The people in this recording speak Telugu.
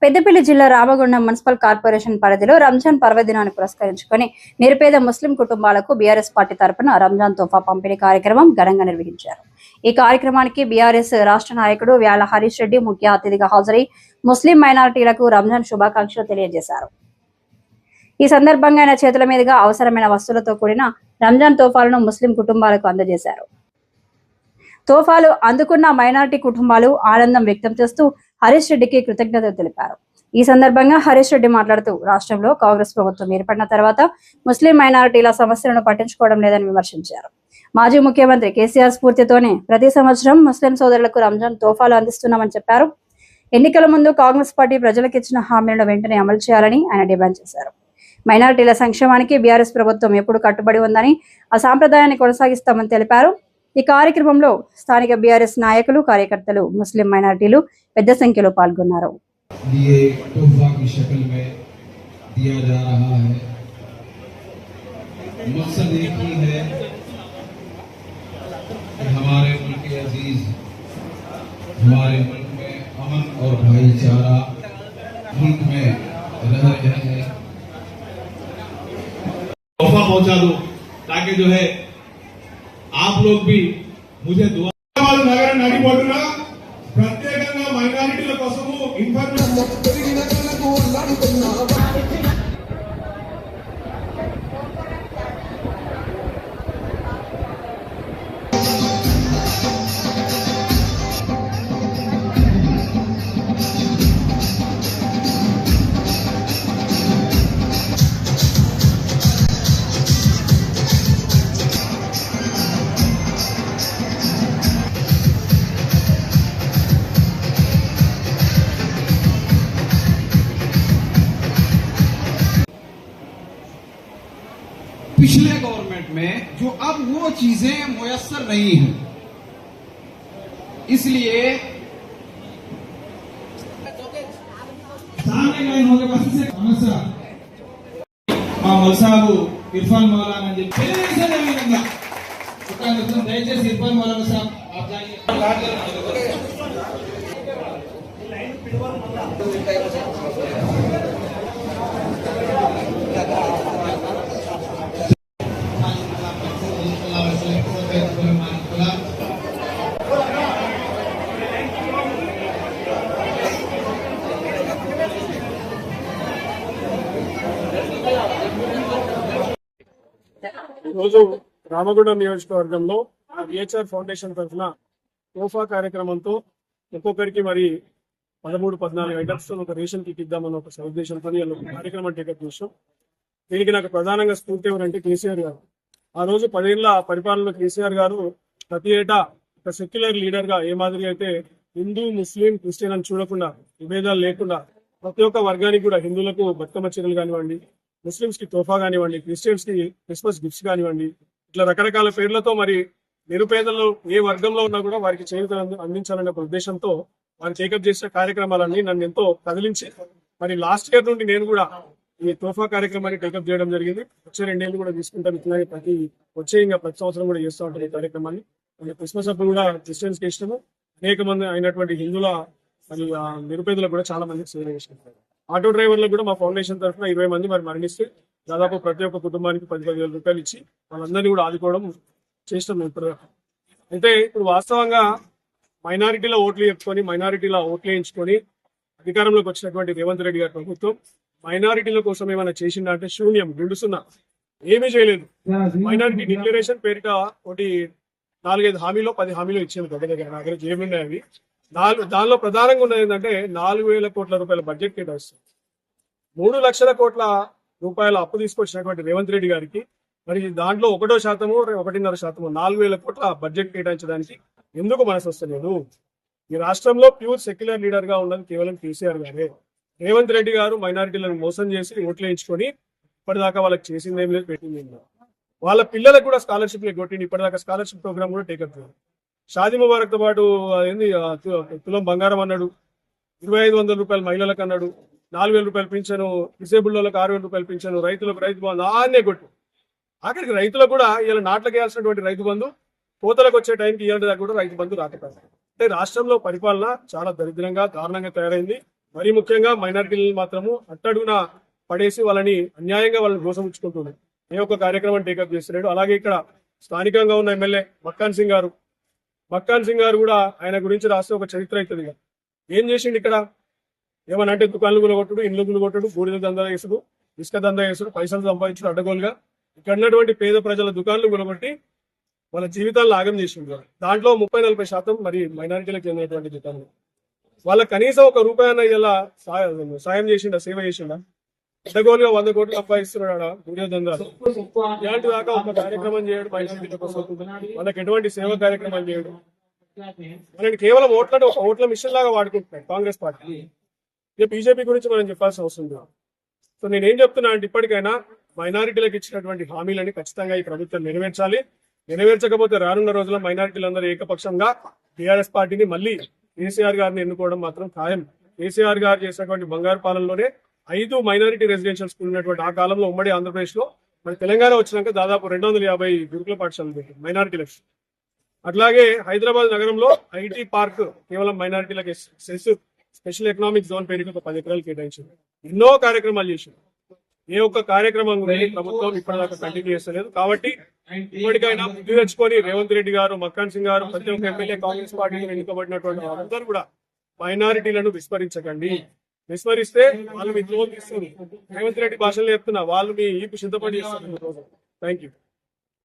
పెద్దపల్లి జిల్లా రామగుండం మున్సిపల్ కార్పొరేషన్ పరిధిలో రంజాన్ పర్వదినాన్ని పురస్కరించుకొని నిరుపేద ముస్లిం కుటుంబాలకు బీఆర్ఎస్ పార్టీ తరపున రంజాన్ తోఫా పంపిణీ కార్యక్రమం ఘనంగా నిర్వహించారు. ఈ కార్యక్రమానికి బీఆర్ఎస్ రాష్ట్ర నాయకుడు వ్యాల హరీష్ రెడ్డి ముఖ్య అతిథిగా హాజరై ముస్లిం మైనారిటీలకు రంజాన్ శుభాకాంక్షలు తెలియజేశారు. ఈ సందర్భంగా ఆయన చేతుల మీదుగా అవసరమైన వస్తువులతో కూడిన రంజాన్ తోఫాలను ముస్లిం కుటుంబాలకు అందజేశారు. తోఫాలు అందుకున్న మైనారిటీ కుటుంబాలు ఆనందం వ్యక్తం చేస్తూ హరీష్ రెడ్డికి కృతజ్ఞతలు తెలిపారు. ఈ సందర్భంగా హరీష్ రెడ్డి మాట్లాడుతూ రాష్ట్రంలో కాంగ్రెస్ ప్రభుత్వం ఏర్పడిన తర్వాత ముస్లిం మైనారిటీల సమస్యలను పట్టించుకోవడం లేదని విమర్శించారు. మాజీ ముఖ్యమంత్రి కేసీఆర్ స్ఫూర్తితోనే ప్రతి సంవత్సరం ముస్లిం సోదరులకు రంజాన్ తోఫాలు అందిస్తున్నామని చెప్పారు. ఎన్నికల ముందు కాంగ్రెస్ పార్టీ ప్రజలకు ఇచ్చిన హామీలను వెంటనే అమలు చేయాలని ఆయన డిమాండ్ చేశారు. మైనారిటీల సంక్షేమానికి బీఆర్ఎస్ ప్రభుత్వం ఎప్పుడు కట్టుబడి ఉందని ఆ సాంప్రదాయాన్ని కొనసాగిస్తామని తెలిపారు. ఈ కార్యక్రమంలో స్థానిక బీఆర్ఎస్ నాయకులు, కార్యకర్తలు, ముస్లిం మైనారిటీలు పెద్ద సంఖ్యలో పాల్గొన్నారు. तोहफा पहुंचा दो ताकि जो है आप लोग भी मुझे दुआ नगर नड़ीपोटुना ప్రత్యేకంగా మైనారిటీల కోసము पिछले गवर्नमेंट में जो अब वो चीजें मुयस्सर नहीं है, इसलिए మల్సాబు ఇర్ఫాన్ మౌలానా దయచేసి ఇర్ఫాన్ మౌలానా సాబ్ రోజు రామగుండం నియోజకవర్గంలో విహెచ్ఆర్ ఫౌండేషన్ తరఫున తోఫా కార్యక్రమంతో ఒక్కొక్కరికి మరి 13-14 ఐటమ్స్ ఒక రేషన్ కిట్ ఇద్దామన్న ఒక ఉద్దేశంతో కార్యక్రమం టేకప్ చేసాం. దీనికి నాకు ప్రధానంగా స్ఫూర్తి ఎవరంటే కేసీఆర్ గారు. ఆ రోజు 10 ఏళ్ల పరిపాలనలో కేసీఆర్ గారు ప్రతి ఏటా ఒక సెక్యులర్ లీడర్ గా ఏ మాదిరి అయితే హిందూ, ముస్లిం, క్రిస్టియన్ అని చూడకుండా విభేదాలు లేకుండా ప్రతి ఒక్క వర్గానికి కూడా హిందువులకు బతుకమ్మ చీరలు కానివ్వండి, ముస్లింస్ కి తోఫా కానివ్వండి, క్రిస్టియన్స్ కి క్రిస్మస్ గిఫ్ట్స్ కానివ్వండి, ఇట్లా రకరకాల పేర్లతో మరి నిరుపేదలు ఏ వర్గంలో ఉన్నా కూడా వారికి చేయూతను అందించాలనే ఉద్దేశంతో వారు టేకప్ చేసిన కార్యక్రమాలన్నీ నన్ను ఎంతో కదిలించి మరి లాస్ట్ ఇయర్ నుండి నేను కూడా ఈ తోఫా కార్యక్రమాన్ని టేకప్ చేయడం జరిగింది. వచ్చే 2 ఏళ్ళు కూడా తీసుకుంటాను. ఇట్లాగే ప్రతి సంవత్సరం కూడా చేస్తూ ఉంటాను ఈ కార్యక్రమాన్ని. క్రిస్మస్ అప్పుడు కూడా క్రిస్టియన్స్ కి ఇష్టము, అనేక మంది అయినటువంటి హిందువుల మరి నిరుపేదలకు కూడా చాలా మందికి సేవ చేసినారు. ఆటో డ్రైవర్లకు కూడా మా ఫౌండేషన్ తరఫున 20 మంది మరి మరణిస్తే దాదాపు ప్రతి ఒక్క కుటుంబానికి 10,000 రూపాయలు ఇచ్చి వాళ్ళందరినీ కూడా ఆదుకోవడం చేస్తాం ఇప్పుడు. అయితే ఇప్పుడు వాస్తవంగా మైనారిటీల ఓట్లు చెప్పుకొని మైనారిటీల ఓట్లు వేయించుకొని అధికారంలోకి వచ్చినటువంటి రేవంత్ రెడ్డి గారి ప్రభుత్వం మైనారిటీల కోసం ఏమైనా చేసిందా అంటే శూన్యం, గుండుసున్నా, ఏమీ చేయలేదు. మైనారిటీ డిక్లరేషన్ పేరిట ఒకటి 4-5 హామీలో 10 హామీలు ఇచ్చాను దగ్గర దగ్గర ఏమున్నాయి అవి. దానిలో ప్రధానంగా ఉన్నది ఏంటంటే 4,000 కోట్ల రూపాయల బడ్జెట్ కేటాయిస్తుంది. 3 లక్షల కోట్ల రూపాయల అప్పు తీసుకొచ్చినటువంటి రేవంత్ రెడ్డి గారికి మరి దాంట్లో 1% 1.5% 4,000 కోట్ల బడ్జెట్ కేటాయించడానికి ఎందుకు మనసు వస్తలేదు? ఈ రాష్ట్రంలో ప్యూర్ సెక్యులర్ లీడర్ గా ఉన్నది కేవలం కేసీఆర్ గారే. రేవంత్ రెడ్డి గారు మైనారిటీలను మోసం చేసి ఓట్లు వేయించుకొని ఇప్పటిదాకా వాళ్ళకి చేసింది ఏం లేదు, పెట్టింది ఏం లేదు. వాళ్ళ పిల్లలకు కూడా స్కాలర్షిప్లు కొట్టింది. ఇప్పటిదాకా స్కాలర్షిప్ ప్రోగ్రామ్ కూడా టేకప్ చేయాలి. షాదీ ముబారక్ తో పాటు ఏంది తులం బంగారం అన్నాడు, 2,500 రూపాయలు మహిళలకు అన్నాడు, 4,000 రూపాయలు పింఛను, డిసేబుల్డ్ వాళ్ళకి 6,000 రూపాయలు పింఛను, రైతులకు రైతు బంధు ఆన్నే కొట్టు. ఆఖరికి రైతులకు కూడా ఇలా నాట్లకు వేయాల్సినటువంటి రైతు బంధు కోతలకు వచ్చే టైంకి ఇవ్వడానికి కూడా రైతు బంధు రాకపోయింది. అంటే రాష్ట్రంలో పరిపాలన చాలా దరిద్రంగా దారుణంగా తయారైంది. మరీ ముఖ్యంగా మైనారిటీలను మాత్రము అట్టడుగున పడేసి వాళ్ళని అన్యాయంగా వాళ్ళని మోసముచ్చుకుంటున్నారు. ఏ ఒక్క కార్యక్రమం టేకప్ చేస్తున్నాడు. అలాగే ఇక్కడ స్థానికంగా ఉన్న ఎమ్మెల్యే మక్కాన్ సింగ్ గారు కూడా ఆయన గురించి రాస్తే ఒక చరిత్ర అవుతుంది. ఏం చేసిండు ఇక్కడ? ఏమన్నా అంటే దుకాణాలు గులగొట్టుడు, ఇండ్లు గులగొట్టుడు, బూడిద దందా వేసుడు, ఇసుక దందా వేసుడు, పైసలు సంపాదించుడు అడ్డగోలుగా ఇక్కడ ఉన్నటువంటి పేద ప్రజల దుకాణాలు గులగొట్టి వాళ్ళ జీవితాలను ఆగం చేసిండు. దాంట్లో 30-40% మరి మైనారిటీలకు చెందినటువంటి దుకాణాలు. వాళ్ళ కనీసం ఒక రూపాయన ఇలా సాయం చేసిండా, సేవ చేసిండా? అడ్డగోలుగా 100 కోట్లు సంపాదిస్తున్నాడా బూడిద దందాలు. ఇలాంటి దాకా ఒక కార్యక్రమం చేయడు మైనారిటీల కోసం, వాళ్ళకి ఎటువంటి సేవ కార్యక్రమాలు చేయడు. మనకి కేవలం ఓట్లంటే ఒక ఓట్ల మిషన్ లాగా వాడుకుంటున్నాడు కాంగ్రెస్ పార్టీ. ఇక బీజేపీ గురించి మనం చెప్పాల్సిన అవసరం లేదు. సో నేనేం చెప్తున్నా అంటే ఇప్పటికైనా మైనారిటీలకు ఇచ్చినటువంటి హామీలని ఖచ్చితంగా ఈ ప్రభుత్వం నెరవేర్చాలి. నెరవేర్చకపోతే రానున్న రోజుల్లో మైనారిటీలందరూ ఏకపక్షంగా టీఆర్ఎస్ పార్టీని మళ్ళీ కేసీఆర్ గారిని ఎన్నుకోవడం మాత్రం ఖాయం. కేసీఆర్ గారు చేసినటువంటి బంగారు పాలనలోనే 5 మైనారిటీ రెసిడెన్షియల్ స్కూల్ ఉన్నటువంటి ఆ కాలంలో ఉమ్మడి ఆంధ్రప్రదేశ్ లో మరి తెలంగాణ వచ్చినాక దాదాపు 250 గురుకుల పాఠశాలలు పెట్టారు మైనారిటీలకు. అట్లాగే హైదరాబాద్ నగరంలో ఐటీ పార్క్ కేవలం మైనారిటీలకు స్పెషల్ ఎకనామిక్ జోన్ పేరుకి ఒక 10 ఎకరాలు కేటాయించింది. ఎన్నో కార్యక్రమాలు చేసింది. ఏ ఒక్క కార్యక్రమం గురించి ప్రభుత్వం ఇప్పటిదాకా కంటిన్యూ చేస్తలేదు. కాబట్టి ఇప్పటికైనా బుద్ధి తెచ్చుకొని రేవంత్ రెడ్డి గారు, మక్కాన్ సింగ్ గారు, ప్రతి ఒక్క ఎమ్మెల్యే కాంగ్రెస్ పార్టీకి ఎన్నుకోబడినటువంటి అందరూ కూడా మైనారిటీలను విస్మరించకండి. విస్మరిస్తే వాళ్ళు మీ త్రోలు తీస్తారు. రేవంత్ రెడ్డి భాషలు చెప్తున్నా, వాళ్ళు మీ ఈపు చింతపడి చేస్తారు. Thank you.